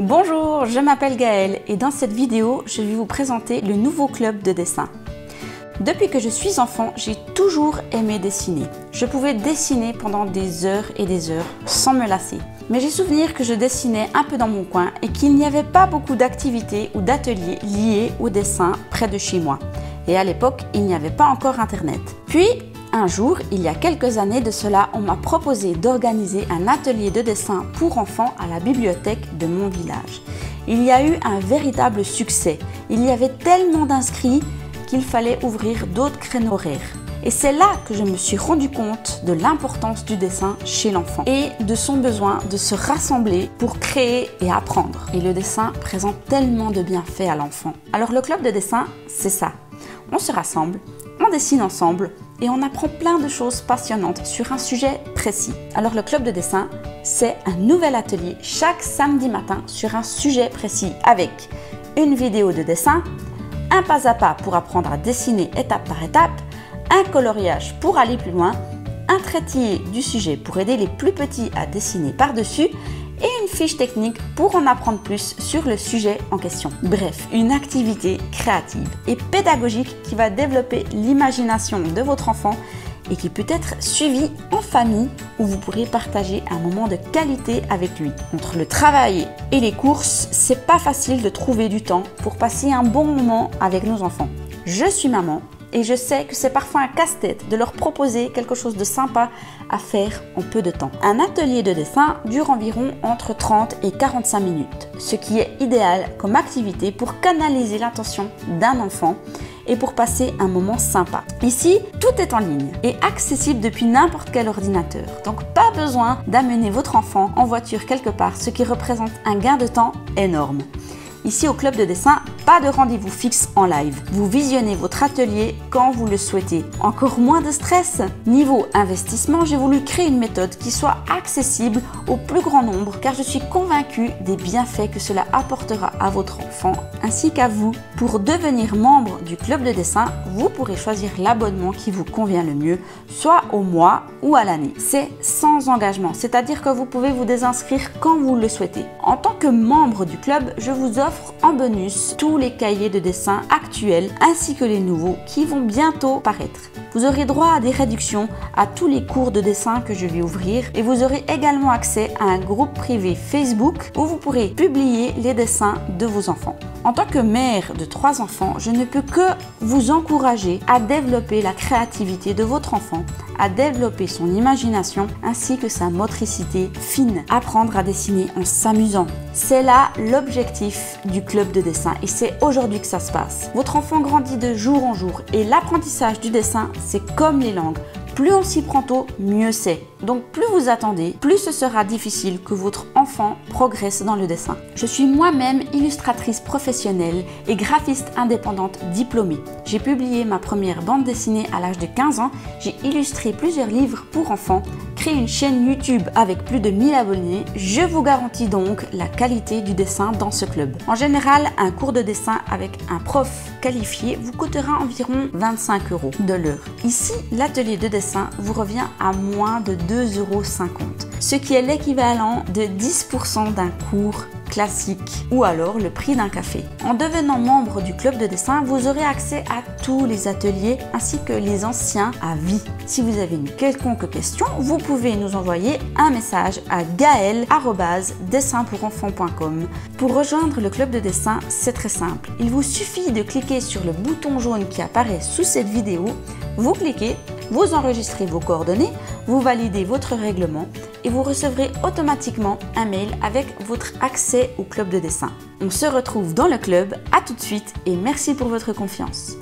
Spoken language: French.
Bonjour, je m'appelle Gaëlle et dans cette vidéo, je vais vous présenter le nouveau club de dessin. Depuis que je suis enfant, j'ai toujours aimé dessiner. Je pouvais dessiner pendant des heures et des heures sans me lasser. Mais j'ai souvenir que je dessinais un peu dans mon coin et qu'il n'y avait pas beaucoup d'activités ou d'ateliers liés au dessin près de chez moi. Et à l'époque, il n'y avait pas encore Internet. Puis, un jour, il y a quelques années de cela, on m'a proposé d'organiser un atelier de dessin pour enfants à la bibliothèque de mon village. Il y a eu un véritable succès. Il y avait tellement d'inscrits qu'il fallait ouvrir d'autres créneaux horaires. Et c'est là que je me suis rendu compte de l'importance du dessin chez l'enfant et de son besoin de se rassembler pour créer et apprendre. Et le dessin présente tellement de bienfaits à l'enfant. Alors le club de dessin, c'est ça. On se rassemble, on dessine ensemble et on apprend plein de choses passionnantes sur un sujet précis. Alors le club de dessin, c'est un nouvel atelier chaque samedi matin sur un sujet précis avec une vidéo de dessin, un pas à pas pour apprendre à dessiner étape par étape, un coloriage pour aller plus loin, un traité du sujet pour aider les plus petits à dessiner par-dessus et une fiche technique pour en apprendre plus sur le sujet en question. Bref, une activité créative et pédagogique qui va développer l'imagination de votre enfant et qui peut être suivie en famille où vous pourrez partager un moment de qualité avec lui. Entre le travail et les courses, c'est pas facile de trouver du temps pour passer un bon moment avec nos enfants. Je suis maman et je sais que c'est parfois un casse-tête de leur proposer quelque chose de sympa à faire en peu de temps. Un atelier de dessin dure environ entre 30 et 45 minutes, ce qui est idéal comme activité pour canaliser l'attention d'un enfant et pour passer un moment sympa. Ici, tout est en ligne et accessible depuis n'importe quel ordinateur. Donc pas besoin d'amener votre enfant en voiture quelque part, ce qui représente un gain de temps énorme. Ici au club de dessin, pas de rendez-vous fixe en live. Vous visionnez votre atelier quand vous le souhaitez. Encore moins de stress. Niveau investissement, j'ai voulu créer une méthode qui soit accessible au plus grand nombre car je suis convaincue des bienfaits que cela apportera à votre enfant ainsi qu'à vous. Pour devenir membre du club de dessin, vous pourrez choisir l'abonnement qui vous convient le mieux, soit au mois ou à l'année. C'est sans engagement, c'est-à-dire que vous pouvez vous désinscrire quand vous le souhaitez. En tant que membre du club, je vous offre en bonus tous les cahiers de dessin actuels ainsi que les nouveaux qui vont bientôt paraître. Vous aurez droit à des réductions à tous les cours de dessin que je vais ouvrir et vous aurez également accès à un groupe privé Facebook où vous pourrez publier les dessins de vos enfants. En tant que mère de 3 enfants, je ne peux que vous encourager à développer la créativité de votre enfant, à développer son imagination ainsi que sa motricité fine. Apprendre à dessiner en s'amusant. C'est là l'objectif du club de dessin et c'est aujourd'hui que ça se passe. Votre enfant grandit de jour en jour et l'apprentissage du dessin, c'est comme les langues. Plus on s'y prend tôt, mieux c'est. Donc plus vous attendez, plus ce sera difficile que votre enfant progresse dans le dessin. Je suis moi-même illustratrice professionnelle et graphiste indépendante diplômée. J'ai publié ma première bande dessinée à l'âge de 15 ans, j'ai illustré plusieurs livres pour enfants, créé une chaîne YouTube avec plus de 1000 abonnés. Je vous garantis donc la qualité du dessin dans ce club. En général, un cours de dessin avec un prof qualifié vous coûtera environ 25 € de l'heure. Ici, l'atelier de dessin vous revient à moins de 2,50 €, ce qui est l'équivalent de 10% d'un cours classique ou alors le prix d'un café. En devenant membre du club de dessin, vous aurez accès à tous les ateliers ainsi que les anciens à vie. Si vous avez une quelconque question, vous pouvez nous envoyer un message à gaëlle@dessinpourenfants.com. Pour rejoindre le club de dessin, c'est très simple. Il vous suffit de cliquer sur le bouton jaune qui apparaît sous cette vidéo, vous cliquez, vous enregistrez vos coordonnées, vous validez votre règlement et vous recevrez automatiquement un mail avec votre accès au club de dessin. On se retrouve dans le club, à tout de suite et merci pour votre confiance.